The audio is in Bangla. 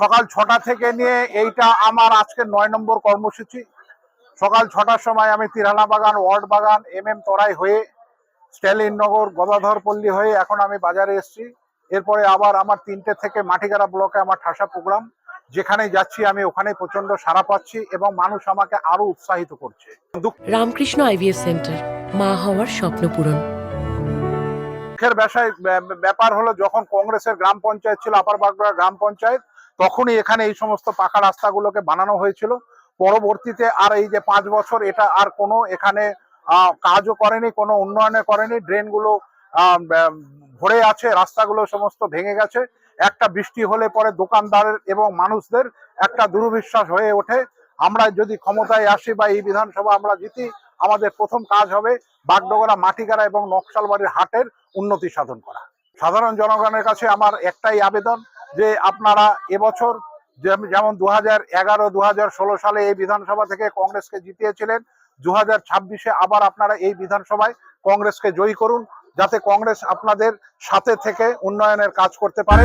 সকাল 6টা থেকে নিয়ে এইটা আমার আজকে 9 নম্বর কর্মসূচি। সকাল 6টার সময় আমি তিরহালা বাগান, ওয়ার্ড বাগান, তরাই হয়ে স্ট্যালিননগর, গদাধরপল্লী হয়ে এখন আমি বাজারে এসেছি। এরপরে আবার আমার 3টে থেকে মাটিগাড়া ব্লকে আমার ঠাসা প্রোগ্রাম। যেখানে যাচ্ছি আমি ওখানে প্রচন্ড সাড়া পাচ্ছি এবং মানুষ আমাকে আরো উৎসাহিত করছে। রামকৃষ্ণ আইভিএফ সেন্টার, মা হওয়ার স্বপ্ন পূরণ। দুঃখের ব্যাপার হলো, যখন কংগ্রেসের গ্রাম পঞ্চায়েত ছিল আপার বাগড়া গ্রাম পঞ্চায়েত, তখনই এখানে এই সমস্ত পাকা রাস্তাগুলোকে বানানো হয়েছিল। পরবর্তীতে আর এই যে 5 বছর এটা আর কোনো এখানে কাজও করেনি, কোনো উন্নয়নে করেনি। ড্রেনগুলো ভরে আছে, রাস্তাগুলো সমস্ত ভেঙে গেছে। একটা বৃষ্টি হলে পরে দোকানদারের এবং মানুষদের একটা দুর্বিশ্বাস হয়ে ওঠে। আমরা যদি ক্ষমতায় আসি বা এই বিধানসভা আমরা জিতি, আমাদের প্রথম কাজ হবে বাগডোগরা, মাটিগাড়া এবং নকশালবাড়ির হাটের উন্নতি সাধন করা। সাধারণ জনগণের কাছে আমার একটাই আবেদন যে আপনারা এবছর যেমন 2011, 2016 সালে এই বিধানসভা থেকে কংগ্রেসকে জিতিয়েছিলেন, 2026-এ আবার আপনারা এই বিধানসভায় কংগ্রেসকে জয়ী করুন, যাতে কংগ্রেস আপনাদের সাথে থেকে উন্নয়নের কাজ করতে পারে।